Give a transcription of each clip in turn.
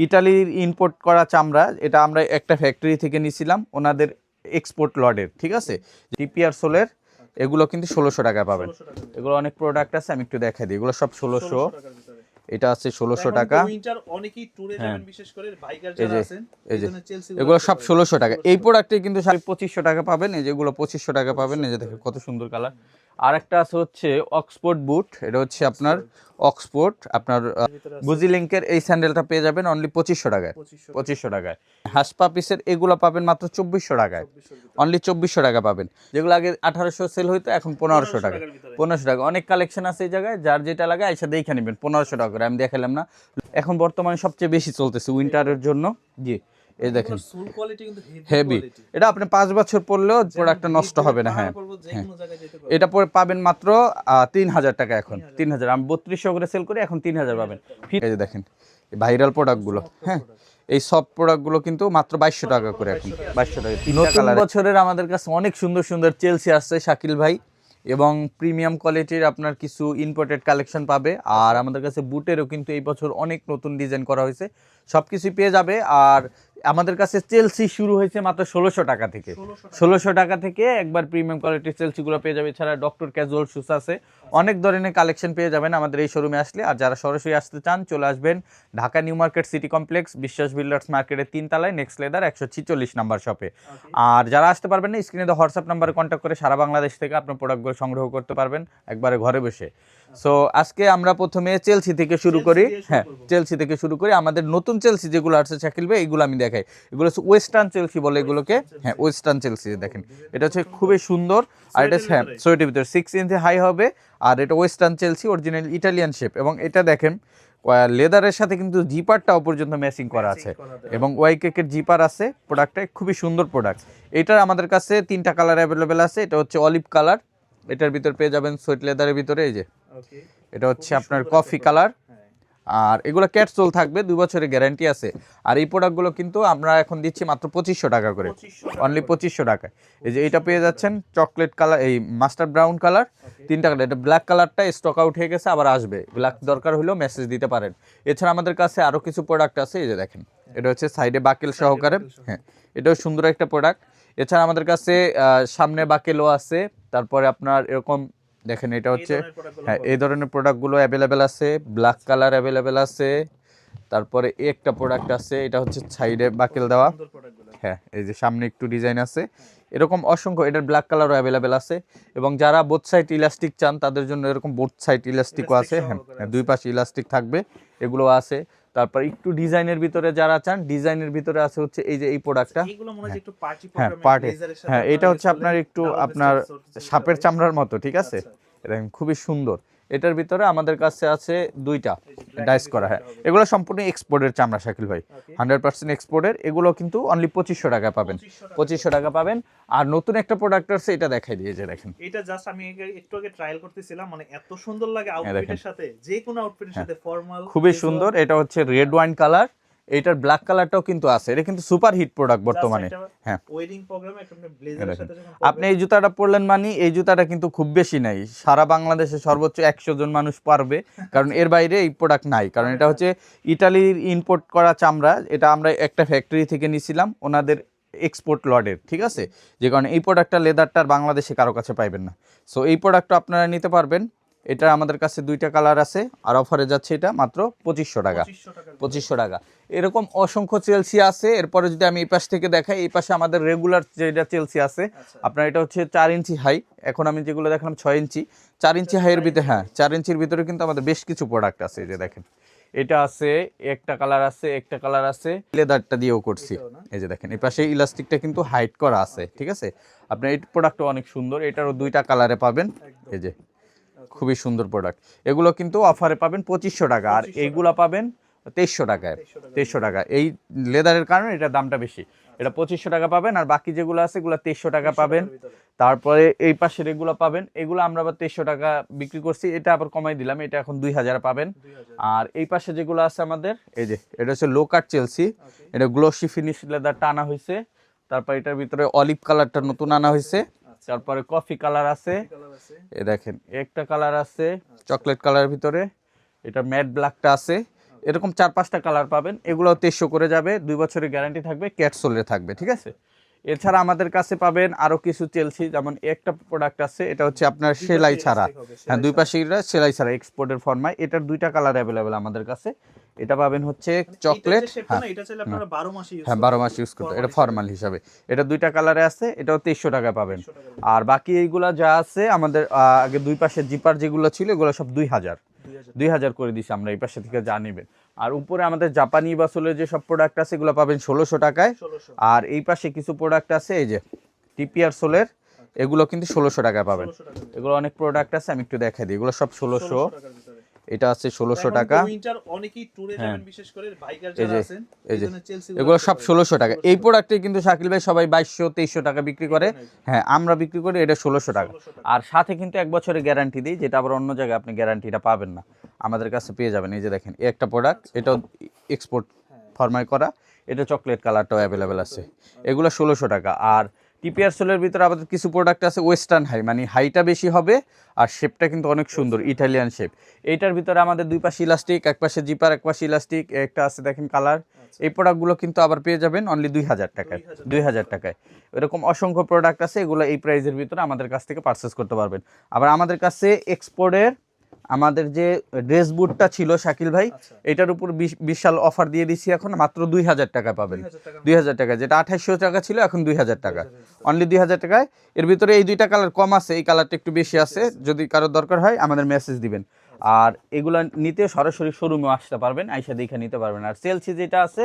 ইটালির ইম্পোর্ট করা চামড়া, এটা আমরা একটা ফ্যাক্টরি থেকে নিয়েছিলাম ওনাদের এক্সপোর্ট লটের, ঠিক আছে। টিপিআর সোলের এগুলো কিন্তু 1600 টাকায় পাবেন। এগুলো অনেক প্রোডাক্ট আছে, আমি একটু দেখাই দিই। এগুলো সব 1600, এটা আছে 1600 টাকা। এগুলো সব 1600 টাকা। এই প্রোডাক্টে কিন্তু 2500 টাকা পাবেন। এই যেগুলো 2500 টাকা পাবেন। এই যে দেখেন কত সুন্দর কালার। আর একটা আছে হচ্ছে অক্সফোর্ড বুট, এটা হচ্ছে আপনার অক্সফোর্ড, আপনার গুজি লিঙ্কের এই স্যান্ডেলটা পেয়ে যাবেন অনলি 2500 টাকায়। 2500 টাকায়। হাসপা পিসের এগুলো পাবেন মাত্র 2400 টাকায়, অনলি 2400 টাকা পাবেন। যেগুলো আগে 1800 সেল হইতো এখন 1500 টাকা। 1500 টাকা। অনেক কালেকশন আছে এই জায়গায়, যার যেটা লাগে আইসা দেখে নেবেন। 1500 টাকা করে আমি দেখালাম না। এখন বর্তমানে সবচেয়ে বেশি চলতেছে উইন্টারের জন্য। জি, এই দেখেন হেভি, এটা আপনি 5 বছর পরলেও প্রোডাক্টটা নষ্ট হবে না। হ্যাঁ, এটা পরে পাবেন মাত্র 3000 টাকা। এখন 3000, আমি 3200 করে সেল করি, এখন 3000 পাবেন। এই যে দেখেন ভাইরাল প্রোডাক্টগুলো, হ্যাঁ, এই সব প্রোডাক্টগুলো কিন্তু মাত্র 2200 টাকা করে। এখন 2200 টাকা। নতুন বছরের আমাদের কাছে অনেক সুন্দর সুন্দর চেলসি আসছে শাকিল ভাই, এবং প্রিমিয়াম কোয়ালিটির আপনার কিছু ইম্পোর্টেড কালেকশন পাবে। আর আমাদের কাছে বুটেরও কিন্তু এই বছর অনেক নতুন ডিজাইন করা হয়েছে, সব কিছুই পেয়ে যাবে। আর আমাদের কাছে চেলসি শুরু হয়েছে মাত্র 1600 টাকা থেকে। 1600 টাকা থেকে একবার প্রিমিয়াম কোয়ালিটির চেলসিগুলো পেয়ে যাবে। এছাড়া ডক্টর ক্যাজুয়াল শুজ আছে, অনেক ধরনের কালেকশন পেয়ে যাবেন আমাদের এই শোরুমে আসলে। আর যারা সরাসরি আসতে চান চলে আসবেন Dhaka new market city complex, বিশ্বাস বিল্ডার্স মার্কেটের 3 তলায়, নেক্সট লেদার 146 নাম্বার শপে। আর যারা আসতে পারবেন না, স্ক্রিনে দেওয়া হোয়াটসঅ্যাপ নাম্বারে কন্ট্যাক্ট করে সারা বাংলাদেশ থেকে আপনার প্রোডাক্টগুলো সংগ্রহ করতে পারবেন একবারে ঘরে বসে। সো আজকে আমরা প্রথমে চেলসি থেকে শুরু করি। হ্যাঁ, চেলসি থেকে শুরু করি। আমাদের নতুন চেলসি যেগুলো আসছে শাকিল ভাই, এগুলো আমি দেখাই। এগুলো হচ্ছে ওয়েস্টার্ন চেলসি বলে এগুলোকে। হ্যাঁ, ওয়েস্টার্ন চেলসি দেখেন, এটা হচ্ছে খুবই সুন্দর। আর এটা হ্যাঁ সোয়েটের ভিতরে 6 ইঞ্চি হাই হবে। আর এটা western Chelsea, original Italian shape. এবং এটা দেখেন লেদারের সাথে কিন্তু জিপারটাও পর্যন্ত ম্যাচিং করা আছে, এবং ওয়াইকেকের জিপার আছে। প্রোডাক্টটা খুবই সুন্দর প্রোডাক্ট। এটার আমাদের কাছে 3টা কালার অ্যাভেলেবেল আছে। এটা হচ্ছে অলিভ কালার, এটার ভিতর পেয়ে যাবেন সোয়েট লেদারের ভিতরে। এই যে এটা হচ্ছে আপনার কফি কালার। আর এগুলো ক্যাটসোল থাকবে, 2 বছরের গ্যারান্টি আছে। আর এই প্রোডাক্টগুলো কিন্তু আমরা এখন দিচ্ছি মাত্র 2500 টাকা করে, অনলি 2500 টাকায়। এই যে এটা পেয়ে যাচ্ছেন চকলেট কালার, এই মাস্টার্ড ব্রাউন কালার, 3টা কালার। এটা ব্ল্যাক কালারটা স্টক আউট হয়ে গেছে, আবার আসবে। ব্ল্যাক দরকার হলেও মেসেজ দিতে পারেন। এছাড়া আমাদের কাছে আরও কিছু প্রোডাক্ট আছে। এই যে দেখেন, এটা হচ্ছে সাইডে বাকেল সহকারে। হ্যাঁ, এটাও সুন্দর একটা প্রোডাক্ট। এছাড়া আমাদের কাছে সামনে বাকেলও আছে। তারপরে আপনার এরকম দেখেন, এটা হচ্ছে হ্যাঁ এই ধরনের প্রোডাক্টগুলো অ্যাভেলেবেল আছে। ব্ল্যাক কালার অ্যাভেলেবেল আছে। তারপরে একটা প্রোডাক্ট আছে, এটা হচ্ছে সাইডে বাকেল দেওয়া। হ্যাঁ, এই যে সামনে একটু ডিজাইন আছে, এরকম অসংখ্য। এটার ব্ল্যাক কালারও অ্যাভেলেবেল আছে। এবং যারা বোথ সাইড ইলাস্টিক চান তাদের জন্য এরকম বোথ সাইড ইলাস্টিকও আছে। হ্যাঁ, 2 পাশে ইলাস্টিক থাকবে, এগুলো আছে। তারপর একটু ডিজাইনের ভিতরে যারা চান, ডিজাইনের ভিতরে আছে হচ্ছে এই যে এই প্রোডাক্টটা। হ্যাঁ, পার্টি। হ্যাঁ, এটা হচ্ছে আপনার একটু আপনার সাপের চামড়ার মতো, ঠিক আছে। এটা খুবই সুন্দর। এটার ভিতরে আমাদের কাছে আছে 2টা ডাইস করা। হ্যাঁ, এগুলো সম্পূর্ণ এক্সপোর্টের চামড়া শাকিল ভাই, 100% এক্সপোর্টের। এগুলো কিন্তু অনলি 2500 টাকা পাবেন। 2500 টাকা পাবেন। আর নতুন একটা প্রোডাক্ট আছে, এটা দেখাই দিয়ে যে দেখেন, এটা জাস্ট আমি একটু আগে ট্রায়াল করতেছিলাম, মানে এত সুন্দর লাগে আউটফিটের সাথে, যে কোনো আউটফিটের সাথে ফর্মাল, খুবই সুন্দর। এটা হচ্ছে রেড ওয়াইন কালার। এটার ব্ল্যাক কালারটাও কিন্তু আছে। এটা কিন্তু সুপার হিট প্রোডাক্ট বর্তমানে। হ্যাঁ, ওয়েডিং প্রোগ্রামে একটা ব্লেজারের সাথে যখন আপনি এই জুতাটা পরলেন মানে, এই জুতাটা কিন্তু খুব বেশি নাই, সারা বাংলাদেশে সর্বোচ্চ 100 জন মানুষ পারবে, কারণ এর বাইরে এই প্রোডাক্ট নাই। কারণ এটা হচ্ছে ইটালির ইম্পোর্ট করা চামড়া। এটা আমরা একটা ফ্যাক্টরি থেকে নিয়েছিলাম ওনাদের এক্সপোর্ট লটের, ঠিক আছে। যে কারণে এই প্রোডাক্টটা লেদারটার বাংলাদেশে কারো কাছে পাইবেন না। সো এই প্রোডাক্টটা আপনারা নিতে পারবেন। এটা আমাদের কাছে 2টা কালার আছে। আর অফারে যাচ্ছে এটা মাত্র 2500 টাকা। 2500 টাকা। এরকম অসংখ্য চেলসি আছে। এরপরে যদি আমি এই পাশ থেকে দেখাই, এই পাশে আমাদের রেগুলার যেটা চেলসি আছে আপনার, এটা হচ্ছে 4 ইঞ্চি হাই। এখন আমি যেগুলো দেখালাম 6 ইঞ্চি। 4 ইঞ্চি হাইয়ের ভিতরে, হ্যাঁ 4 ইঞ্চির ভিতরে কিন্তু আমাদের বেশ কিছু প্রোডাক্ট আছে। এই যে দেখেন, এটা আছে, একটা কালার আছে, একটা কালার আছে, লেদারটা দিয়েও করছি। এই যে দেখেন, এই পাশে ইলাস্টিকটা কিন্তু হাইট করা আছে, ঠিক আছে। আপনার এই প্রোডাক্টটা অনেক সুন্দর। এটারও 2টা কালারে পাবেন। এই যে খুবই সুন্দর প্রোডাক্ট। এগুলো কিন্তু অফারে পাবেন 2500 টাকা। আর এইগুলো পাবেন 2300 টাকায়। 2300 টাকা। এই লেদারের কারণে এটার দামটা বেশি। এটা 2500 টাকা পাবেন। আর বাকি যেগুলো আছে এগুলো 2300 টাকা পাবেন। তারপরে এই পাশের এগুলো পাবেন, এগুলো আমরা আবার 2300 টাকা বিক্রি করছি, এটা আবার কমাই দিলাম, এটা এখন 2000 পাবেন। আর এই পাশে যেগুলো আছে আমাদের, এই যে এটা হচ্ছে লো কাট চেলসি। এটা গ্লোসি ফিনিশ লেদারটা আনা হয়েছে। তারপর এটার ভিতরে অলিভ কালারটা নতুন আনা হয়েছে। তারপরে কফি কালার আছে। এ দেখেন, একটা কালার আছে চকলেট কালারের ভিতরে। এটা ম্যাট ব্ল্যাকটা আছে। এরকম 4-5টা কালার পাবেন, এগুলো 2300 করে যাবে, 2 বছরের গ্যারান্টি থাকবে, ক্যাটসোলের থাকবে, ঠিক আছে। এছাড়া আমাদের কাছে পাবেন আরো কিছু চেলসি, যেমন একটা প্রোডাক্ট আছে, এটা হচ্ছে আপনার সেলাই ছাড়া, হ্যাঁ দুই পাশে সেলাই ছাড়া এক্সপোর্টের ফর্মায়, এটার 2টা কালার অ্যাভেলেবেল আমাদের কাছে। এটা পাবেন হচ্ছে চকলেট, হ্যাঁ 12 মাস ইউজ করতে, এটা ফর্মাল হিসাবে। এটা 2টা কালারে আছে, এটাও 2300 টাকা পাবেন। আর বাকি এইগুলা যা আছে আমাদের আগে দুই পাশে জিপার যেগুলো ছিল এগুলো সব 2000 করে দিছি আমরা এই পাশে থেকে, যা নেবেন। আর উপরে আমাদের জাপানি বা সোলের যে সব প্রোডাক্ট আছে এগুলো পাবেন 1600 টাকায়। আর এই পাশে কিছু প্রোডাক্ট আছে, এই যে টিপিআর সোলের, এগুলো কিন্তু 1600 টাকায় পাবেন। এগুলো অনেক প্রোডাক্ট আছে, আমি একটু দেখাই দিই, এগুলো সব 1600, এটা আছে 1600 টাকা, এগুলো সব 1600 টাকা। এই প্রোডাক্টে কিন্তু শাকিল ভাই সবাই 2200-2300 টাকা বিক্রি করে, হ্যাঁ আমরা বিক্রি করি এটা 1600 টাকা। আর সাথে কিন্তু 1 বছরের গ্যারান্টি দিই, যেটা আবার অন্য জায়গায় আপনি গ্যারান্টিটা পাবেন না, আমাদের কাছে পেয়ে যাবেন। এই যে দেখেন, এই একটা প্রোডাক্ট, এটাও এক্সপোর্ট ফরমাই করা, এটা চকলেট কালারটাও অ্যাভেলেবেল আছে, এগুলো 1600 টাকা। আর টিপিআর সোলের ভিতরে আমাদের কিছু প্রোডাক্ট আছে ওয়েস্টার্ন হাই, মানে হাইটা বেশি হবে আর শেপটা কিন্তু অনেক সুন্দর, ইটালিয়ান শেপ। এইটার ভিতরে আমাদের দুই পাশে ইলাস্টিক, এক পাশে জিপার, এক পাশে ইলাস্টিক, একটা আছে দেখেন কালার। এই প্রোডাক্টগুলো কিন্তু আবার পেয়ে যাবেন অনলি 2000 টাকায়, 2000 টাকায়। এরকম অসংখ্য প্রোডাক্ট আছে, এগুলো এই প্রাইসের ভিতরে আমাদের কাছ থেকে পারচেস করতে পারবেন। আবার আমাদের কাছে এক্সপোর্টের আমাদের যে ড্রেস বুটটা ছিল শাকিল ভাই, এটার উপর বিশাল অফার দিয়ে দিচ্ছি, এখন মাত্র 2000 টাকায় পাবেন। 2000 টাকায়, যেটা 2800 টাকা ছিল এখন 2000 টাকা, অনলি 2000 টাকায়। এর ভিতরে এই 2টা কালার কম আছে, এই কালারটা একটু বেশি আছে, যদি কারোর দরকার হয় আমাদের মেসেজ দিবেন। আর এগুলা নিতে সরাসরি শোরুমে আসতে পারবেন, আইসা দেখে নিতে পারবেন। আর চেলসি যেটা আছে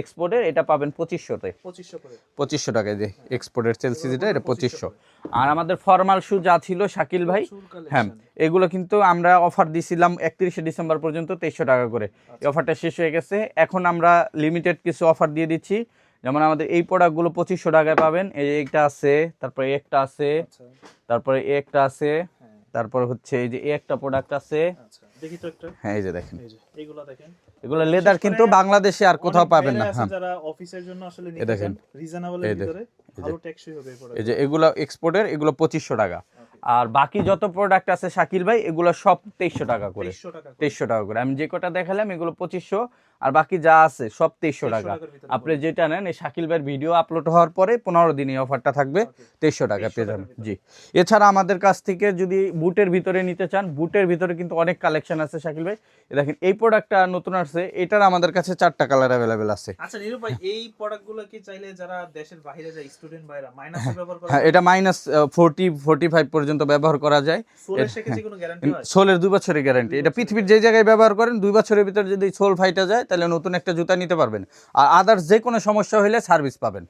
এক্সপোর্টের, এটা পাবেন 2500-তে, 2500 টাকায়, যে এক্সপোর্টের চেলসি যেটা, এটা 2500। আর আমাদের ফর্মাল শু যা ছিল শাকিল ভাই, হ্যাঁ এগুলো কিন্তু আমরা অফার দিছিলাম 31শে ডিসেম্বর পর্যন্ত 2300 টাকা করে, এই অফারটা শেষ হয়ে গেছে। এখন আমরা লিমিটেড কিছু অফার দিয়ে দিচ্ছি, যেমন আমাদের এই প্রোডাক্টগুলো 2500 টাকায় পাবেন। এইটা আছে, তারপরে একটা আছে, তারপরে একটা আছে, তারপর হচ্ছে এই যে একটা প্রোডাক্ট আছে, দেখি তো একটা, হ্যাঁ এই যে দেখেন, এইগুলা দেখেন, এগুলো লেদার কিন্তু বাংলাদেশে আর কোথাও পাবেন না, হ্যাঁ যারা অফিসের জন্য আসলে নিতে চান রিজনেবলের ভিতরে ভালো টেকসই হবে এই প্রোডাক্ট। এই যে এগুলো এক্সপোর্টের, এগুলো 2500 টাকা। আর বাকি যত প্রোডাক্ট আছে শাকিল ভাই, এগুলো সব 2300 টাকা করে, 2300 টাকা করে। আমি যে কটা দেখালাম এগুলো 2500, আর বাকি যা আছে সব 2300 টাকা। আপনি যেটা নেন, এই শাকিল ভাইয়ের ভিডিও আপলোড হওয়ার পরে 15 দিন এই অফারটা থাকবে, 2300 টাকা পেয়ে যাবেন। জি, এছাড়া আমাদের কাছ থেকে যদি বুটের ভিতরে নিতে চান, বুটের ভিতরে কিন্তু অনেক কালেকশন আছে শাকিল ভাই। দেখেন এই প্রোডাক্টটা নতুন আসছে, এটার আমাদের কাছে 4টা কালার অ্যাভেলেবেল আছে। আচ্ছা নীরু ভাই, এই প্রোডাক্টগুলো কি চাইলে যারা দেশের বাইরে যায় স্টুডেন্ট ভাইরা মাইনাসে ব্যবহার করে? হ্যাঁ, এটা -40-45 পর্যন্ত ব্যবহার করা যায়। সোলের সেক্ষেত্রে কোনো গ্যারান্টি হয়? সোলের 2 বছরের গ্যারান্টি। এটা পৃথিবীর যে জায়গায় ব্যবহার করেন 2 বছরের ভিতর যদি সোল ফাইটা যায় তাহলে নতুন একটা জুতা নিতে পারবেন। আর আদার্স যে কোনো সমস্যা হলে সার্ভিস পাবেন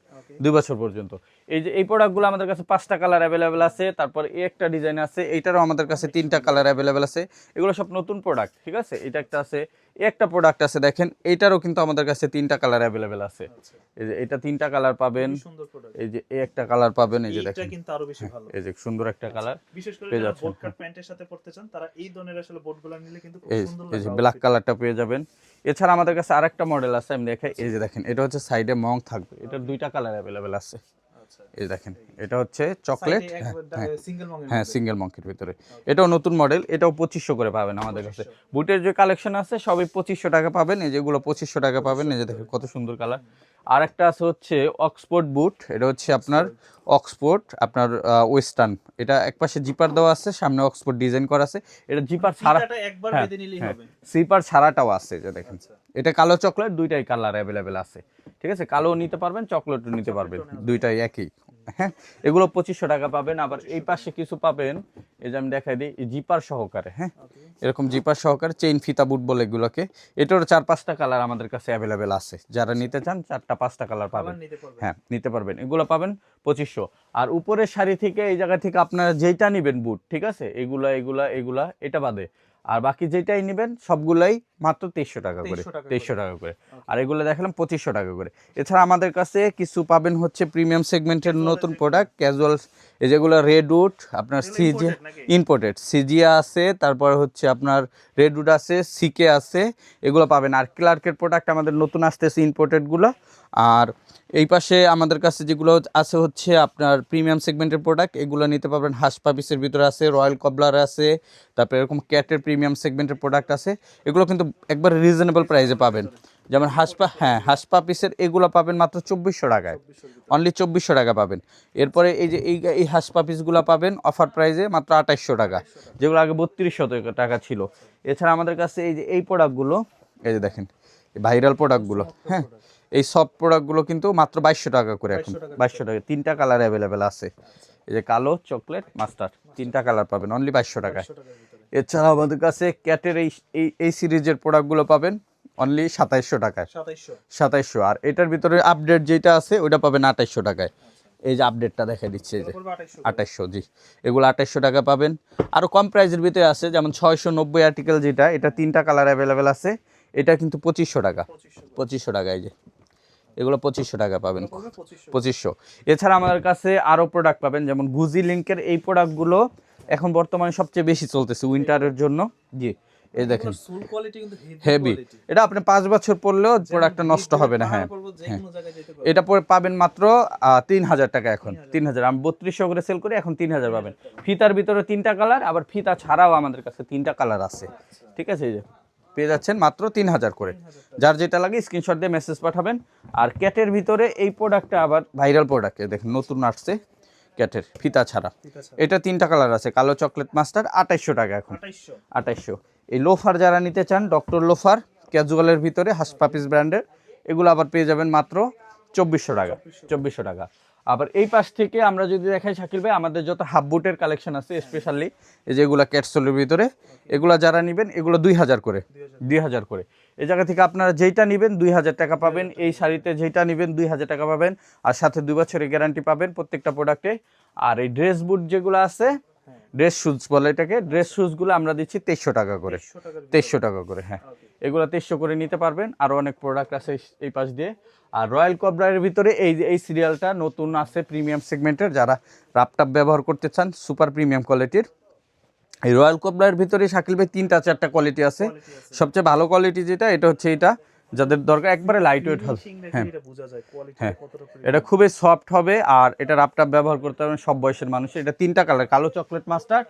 2 বছর পর্যন্ত। এই যে এই প্রোডাক্টগুলো আমাদের কাছে 5টা কালার অ্যাভেলেবেল আছে। তারপর এই একটা ডিজাইন আছে, এইটারও আমাদের কাছে 3টা কালার অ্যাভেলেবেল আছে। এগুলো সব নতুন প্রোডাক্ট, ঠিক আছে। এটা একটা আছে, একটা প্রোডাক্ট আছে দেখেন, এইটারও কিন্তু আমাদের কাছে 3টা কালার অ্যাভেলেবেল আছে। এই যে এটা 3টা কালার পাবেন, এই যে এই একটা কালার পাবেন, এই যে দেখেন এটা কিন্তু আরো বেশি ভালো, এই যে সুন্দর একটা কালার। বিশেষ করে যারা বোট কাট প্যান্টের সাথে পড়তে চান তারা এই ধরনের আসলে বোটগুলো নিলে কিন্তু খুব সুন্দর লাগে। এই যে ব্ল্যাক কালারটা পেয়ে যাবেন। এছাড়া আমাদের কাছে আরেকটা মডেল আছে, আমি দেখাই। এই যে দেখেন, এটা হচ্ছে সাইডে মং থাকবে, এটার 2টা কালার অ্যাভেলেবেল আছে। এই দেখেন, এটা হচ্ছে চকলেট, হ্যাঁ সিঙ্গেল মঙ্কির ভিতরে, এটাও নতুন মডেল, এটাও 2500 করে পাবেন আমাদের কাছে। বুটের যে কালেকশন আছে সবই 2500 টাকা পাবেন। এই যেগুলো 2500 টাকা পাবেন, এই যে দেখেন কত সুন্দর কালার। আর একটা আছে হচ্ছে অক্সফোর্ড বুট, এটা হচ্ছে আপনার অক্সফোর্ড, আপনার ওয়েস্টার্ন। এটা একপাশে জিপার দেওয়া আছে, সামনে অক্সফোর্ড ডিজাইন করা আছে। এটা জিপার ছাড়া, জিপার ছাড়াটাও আছে, যে দেখেন এটা কালো চকলেট, 2টাই কালার অ্যাভেলেবেল আছে, ঠিক আছে। কালো নিতে পারবেন, চকলেটও নিতে পারবেন, 2টাই একই। হ্যাঁ, এগুলো 2500 টাকা পাবেন। আবার এই পাশে কিছু পাবেন, এই যে আমি দেখাই দিই, জিপার সহকারে, হ্যাঁ এরকম জিপার সহকারে চেইন ফিতা বুট বলে এগুলোকে। এটারও 4-5টা কালার আমাদের কাছে অ্যাভেলেবেল আছে, যারা নিতে চান 4টা-5টা কালার পাবেন, হ্যাঁ নিতে পারবেন। এগুলো পাবেন 2500। আর উপরের শাড়ি থেকে এই জায়গা থেকে আপনারা যেইটা নেবেন বুট, ঠিক আছে, এগুলা এটা বাদে আর বাকি যেটাই নেবেন সবগুলাই মাত্র 2300 টাকা করে, 2300 টাকা করে। আর এগুলো দেখালাম 2500 টাকা করে। এছাড়া আমাদের কাছে কিছু পাবেন হচ্ছে প্রিমিয়াম সেগমেন্টের নতুন প্রোডাক্ট, ক্যাজুয়াল, এই যেগুলো রেডউড, আপনার সিজি ইম্পোর্টেড, সিজিয়া আছে, তারপর হচ্ছে আপনার রেডউড আছে, সিকে আছে, এগুলো পাবেন। আর ক্লার্কের প্রোডাক্ট আমাদের নতুন আসতেছে ইম্পোর্টেডগুলো। আর এই পাশে আমাদের কাছে যেগুলো আছে হচ্ছে আপনার প্রিমিয়াম সেগমেন্টের প্রোডাক্ট, এগুলো নিতে পারবেন। হাঁস পাপিসের ভিতরে আছে, রয়্যাল কবলার আছে, তারপরে এরকম ক্যাটের প্রিমিয়াম সেগমেন্টের প্রোডাক্ট আছে। এগুলো কিন্তু একবারে রিজনেবল প্রাইসে পাবেন। যেমন হাঁস পা পিসের এগুলো পাবেন মাত্র 2400 টাকায়, অনলি 2400 টাকা পাবেন। এরপরে এই যে এই হাঁস পা পিসগুলো পাবেন অফার প্রাইসে মাত্র 2800 টাকা, যেগুলো আগে 3200 টাকা ছিল। এছাড়া আমাদের কাছে এই যে এই প্রোডাক্টগুলো, এই যে দেখেন ভাইরাল প্রোডাক্টগুলো, হ্যাঁ এই সব প্রোডাক্টগুলো কিন্তু মাত্র 2200 টাকা করে, এখন 2200 টাকা। 3টা কালার অ্যাভেলেবেল আছে, এই যে কালো, চকলেট, মাস্টার্ড, 3টা কালার পাবেন অনলি 2200 টাকায়। এছাড়া আমাদের কাছে ক্যাটের এই সিরিজের প্রোডাক্টগুলো পাবেন অনলি 2700 টাকায়, 2700। আর এটার ভিতরে আপডেট যেটা আছে ওটা পাবেন 2800 টাকায়। এই যে আপডেটটা দেখা দিচ্ছে, এই যে 2800, জি এগুলো 2800 টাকা পাবেন। আরও কম প্রাইসের ভিতরে আছে, যেমন 690 আর্টিকেল যেটা, এটা 3টা কালার অ্যাভেলেবেল আছে, এটা কিন্তু 2500 টাকা, 2500 টাকা। এই যে এগুলো 2500 টাকা পাবেন, 2500। এছাড়া আমাদের কাছে আরও প্রোডাক্ট পাবেন, যেমন গুজি লিঙ্কের এই প্রোডাক্টগুলো এখন বর্তমানে সবচেয়ে বেশি চলতেছে উইন্টারের জন্য। জি এই দেখেন হেভি, এটা আপনি 5 বছর পরলেও প্রোডাক্টটা নষ্ট হবে না। হ্যাঁ হ্যাঁ, এটা পরে পাবেন মাত্র 3000 টাকা, এখন 3000। আমি 3200 করে সেল করি, এখন 3000 পাবেন। ফিতার ভিতরে 3টা কালার, আবার ফিতা ছাড়াও আমাদের কাছে 3টা কালার আছে, ঠিক আছে। এই যে পেয়ে যাচ্ছেন মাত্র 3000 করে। যার যেটা লাগে স্ক্রিনশট দিয়ে মেসেজ পাঠাবেন। আর ক্যাটের ভিতরে এই প্রোডাক্টটা আবার ভাইরাল প্রোডাক্ট, দেখেন নতুন আসছে ক্যাটের ফিতা ছাড়া, এটা 3টা কালার আছে, কালো, চকলেট, মাস্টার্ড, 2800 টাকা এখন, 2800। এই লোফার যারা নিতে চান, ডক্টর লোফার ক্যাজুয়ালের ভিতরে হাঁস পা পিস ব্র্যান্ডের, এগুলো আবার পেয়ে যাবেন মাত্র 2400 টাকা, 2400 টাকা। আবার এই পাশ থেকে আমরা যদি দেখাই শাকিল ভাই, আমাদের যত হাফ বুটের কালেকশন আছে স্পেশালি এই যেগুলো ক্যাটসোলের ভিতরে, এগুলা যারা নেবেন এগুলো 2000 করে, 2000 করে। এই জায়গা থেকে আপনারা যেইটা নেবেন 2000 টাকা পাবেন, এই শাড়িতে যেইটা নেবেন 2000 টাকা পাবেন, আর সাথে 2 বছরের গ্যারান্টি পাবেন প্রত্যেকটা প্রোডাক্টে। আর এই ড্রেস বুট যেগুলো আছে, ড্রেস শুজ বলে এটাকে, ড্রেস শুজগুলো আমরা দিচ্ছি 2300 টাকা করে, 2300 টাকা করে, হ্যাঁ এগুলো 2300 করে নিতে পারবেন। আরও অনেক প্রোডাক্ট আছে এই পাশ দিয়ে। আর রয়্যাল কোবরার ভিতরে এই সিরিয়ালটা নতুন আছে প্রিমিয়াম সেগমেন্টের, যারা রাপটাপ ব্যবহার করতে চান সুপার প্রিমিয়াম কোয়ালিটির। এই রয়্যাল কোবরার ভিতরে শাকিল ভাই 3-4টা কোয়ালিটি আছে। সবচেয়ে ভালো কোয়ালিটি যেটা, এটা হচ্ছে এটা, যাদের দরকার একবারে লাইট ওয়েট হবে। হ্যাঁ হ্যাঁ, এটা খুবই সফট হবে, আর এটা রাপটাপ ব্যবহার করতে হবে সব বয়সের মানুষ। এটা 3টা কালার, কালো, চকলেট, মাস্টার্ড।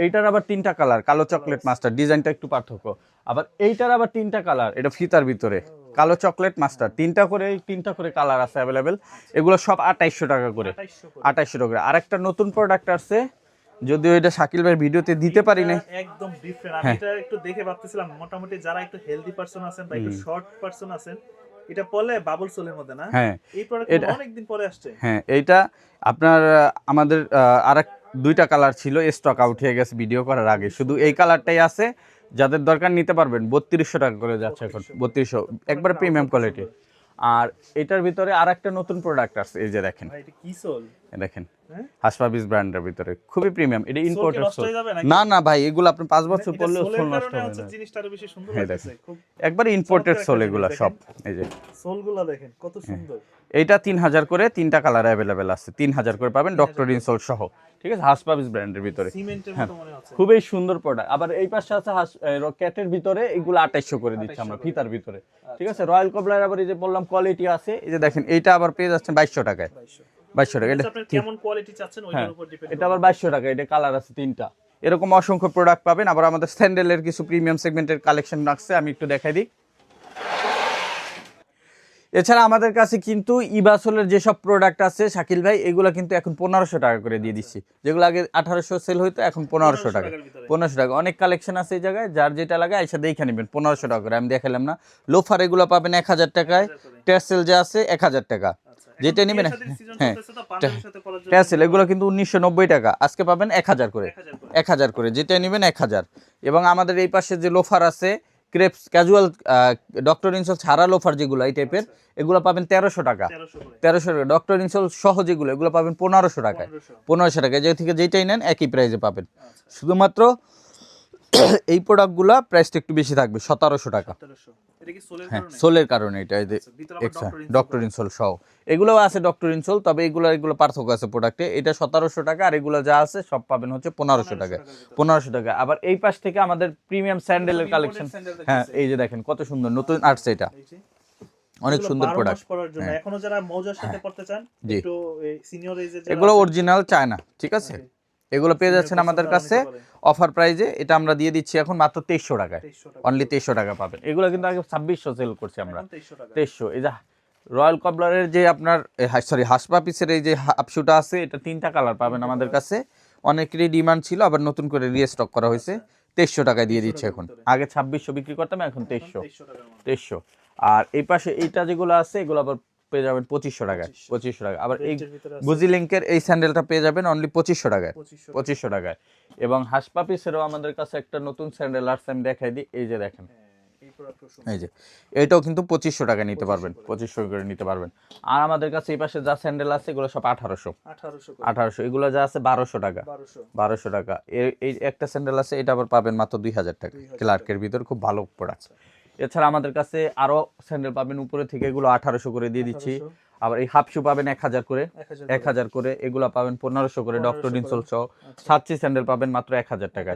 এইটার আবার 3টা কালার, কালো, চকলেট, মাস্টার্ড, ডিজাইনটা একটু পার্থক্য। আবার এইটার আবার 3টা কালার, এটা ফিতার ভিতরে কালো, চকলেট, মাস্টার্ড, 3টা করে কালার আছে অ্যাভেলেবেল। এগুলো সব 2800 টাকা করে, 2800 টাকা। আরেকটা নতুন প্রোডাক্ট আছে, যদিও এটা শাকিল ভাইয়ের ভিডিওতে দিতে পারি না, একদম ডিফারেন্ট। আমি এটা একটু দেখে ভাবতেছিলাম, মোটামুটি যারা একটু হেলদি পারসন আছেন বা একটু শর্ট পারসন আছেন, এটা পরলে বাবল সোলের মধ্যে না। হ্যাঁ এই প্রোডাক্টটা অনেক দিন পরে আসছে। হ্যাঁ, এইটা আপনার আমাদের আরেক 2টা কালার ছিল, স্টক আউট হয়ে গেছে ভিডিও করার আগে, শুধু এই কালারটাই আছে। যাদের দরকার নিতে পারবেন, 3200 টাকা করে যাচ্ছে এখন, 3200, একবার প্রিমিয়াম কোয়ালিটি। আর এটার ভিতরে আরেকটা নতুন প্রোডাক্ট আছে, এই যে দেখেন, ভাই এটা কি সোল দেখেন হাঁস পা পিস ব্র্যান্ডের ভিতরে, খুবই প্রিমিয়াম। এটা ইম্পোর্টেড সোল। সোল না না ভাই, এগুলো আপনি 5 বছর পরলেও সোল নষ্ট হবে না, জিনিসটা আরো বেশি সুন্দর লাগছে। খুব একবার ইম্পোর্টেড সোল এগুলো সব। এই যে সোলগুলো দেখেন কত সুন্দর। এইটা 3000 করে, 3টা কালার অ্যাভেলেবেল আছে, 3000 করে পাবেন ডক্টর ইনসোল সহ, ঠিক আছে, হাঁস পা পিস ব্র্যান্ডের ভিতরে, সিমেন্টের মতো মনে হচ্ছে, খুবই সুন্দর প্রোডাক্ট। আবার এই পাশে আছে ক্যাটের ভিতরে, এগুলো 2800 করে দিচ্ছি আমরা ফিতার ভিতরে, ঠিক আছে। রয়্যাল কোবরার আবার এই যে বললাম কোয়ালিটি আছে, এই যে দেখেন এইটা আবার পেয়ে যাচ্ছেন 2200 টাকায়, 2200 টাকা। এটা আপনি কেমন কোয়ালিটি চাচ্ছেন ওইটার উপর ডিপেন্ড। এটা আবার 2200 টাকা, এটা কালার আছে 3টা। এরকম অসংখ্য প্রোডাক্ট পাবেন। আবার আমাদের স্যান্ডেলের কিছু প্রিমিয়াম সেগমেন্টের কালেকশন রাখছে, আমি একটু দেখাই দিই। এছাড়া আমাদের কাছে কিন্তু ইবাসলের যেসব প্রোডাক্ট আছে শাকিল ভাই, এগুলো কিন্তু এখন 1500 টাকা করে দিয়ে দিচ্ছি, যেগুলো আগে 1800 সেল হইতো, এখন 1500 টাকা, 1500 টাকা। অনেক কালেকশন আছে এই জায়গায়, যার যেটা লাগে এসে দেখে নেবেন, 1500 টাকা করে। আমি দেখালাম না, লোফার এগুলো পাবেন 1000 টাকায়, ট্যাসেল যে আছে 1000 টাকা, যেটা নেবেন। হ্যাঁ ট্যাসেল এগুলো কিন্তু 1990 টাকা, আজকে পাবেন 1000 করে, 1000 করে, যেটা নেবেন 1000। এবং আমাদের এই পাশে যে লোফার আছে ক্রেপস ক্যাজুয়াল ডক্টর ইনসোল ছাড়া লোফার যেগুলো এই টাইপের, এগুলো পাবেন 1300 টাকা, 1300 টাকা। ডক্টর ইনসোল সহ যেগুলো, এগুলো পাবেন 1500 টাকায়, 1500 টাকায়। যে থেকে যেটাই নেন একই প্রাইসে পাবেন। শুধুমাত্র এই প্রোডাক্টগুলো প্রাইসটা একটু বেশি থাকবে, 1700 টাকা। হ্যাঁ সোলের কারণে এটা, এই যে ডক্টর ইনসোল সহ এগুলোও আছে ডক্টর ইনসোল, তবে এগুলো পার্থক্য আছে প্রোডাক্টে। এটা 1700 টাকা, আর এগুলো যা আছে সব পাবেন হচ্ছে 1500 টাকা, 1500 টাকা। আবার এই পাশ থেকে আমাদের প্রিমিয়াম স্যান্ডেলের কালেকশন, হ্যাঁ এই যে দেখেন কত সুন্দর নতুন আসছে, এটা অনেক সুন্দর প্রোডাক্ট। এখনো যারা মৌজার সাথে পড়তে চান, একটু সিনিয়র এজে, এগুলো অরিজিনাল চায়না, ঠিক আছে, এগুলো পেয়ে যাচ্ছেন আমাদের কাছে অফার প্রাইজে। এটা আমরা দিয়ে দিচ্ছি এখন মাত্র 2300 টাকায়, অনলি 2300 টাকা পাবেন। এগুলো কিন্তু আগে 2600 সেল করছি আমরা, 2300। এই যে রয়্যাল কবলারের যে আপনার সরি হাসপা পিসের এই যে হাফশুটা আছে, এটা 3টা কালার পাবেন আমাদের কাছে। অনেকেরই ডিমান্ড ছিল, আবার নতুন করে রিস্টক করা হয়েছে। 2300 টাকায় দিয়ে দিচ্ছে এখন, আগে 2600 বিক্রি করতাম, এখন 2300। আর এই পাশে এইটা যেগুলো আছে এগুলো আবার পেয়ে যাবেন 2500 টাকায়, 2500 টাকা। আবার এই গুজি লিঙ্কের এই স্যান্ডেলটা পেয়ে যাবেন অনলি 2500 টাকায়, 2500 টাকায়। এবং হাসপা পিসেরও আমাদের কাছে একটা নতুন স্যান্ডেল আসছে, আমি দেখাই দিই। এই যে দেখেন, এই যে এটাও কিন্তু 2500 টাকা নিতে পারবেন, 2500 করে নিতে পারবেন। আর আমাদের কাছে এই পাশে যা স্যান্ডেল আছে এগুলো সব 1800, এগুলো যা আছে 1200 টাকা, 1200 টাকা। এই একটা স্যান্ডেল আছে, এটা আবার পাবেন মাত্র 2000 টাকা, ক্লার্কের ভিতর, খুব ভালো প্রোডাক্ট। এছাড়া আমাদের কাছে আরো স্যান্ডেল পাবেন উপরে থেকে, এগুলো 1800 করে দিয়ে দিচ্ছি। আবার এই হাফ শু পাবেন 1000 করে, 1000 করে। এগুলো পাবেন 1500 করে, ডক্টর ইনসোল সহ। ছাচ্ছি স্যান্ডেল পাবেন মাত্র 1000 টাকা,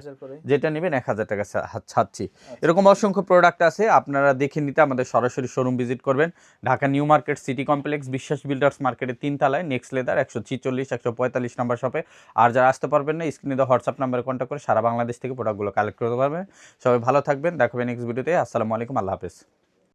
যেটা নেবেন 1000 টাকা ছাচ্ছি। এরকম অসংখ্য প্রোডাক্ট আছে, আপনারা দেখে নিতে আমাদের সরাসরি শোরুম ভিজিট করবেন। Dhaka new market city complex বিশ্বাস বিল্ডার্স মার্কেটের 3 তলায়, নেক্সট লেদার 146 145 নাম্বার শপে। আর যারা আসতে পারবেন না, স্ক্রিনে দেওয়া হোয়াটসঅ্যাপ নাম্বারে কন্ট্যাক্ট করে সারা বাংলাদেশ থেকে প্রোডাক্টগুলো কালেক্ট করতে পারবেন। সবাই ভালো থাকবেন, দেখাবেন নেক্সট ভিডিওতে। আসসালামু আলাইকুম, আল্লাহ হাফেজ।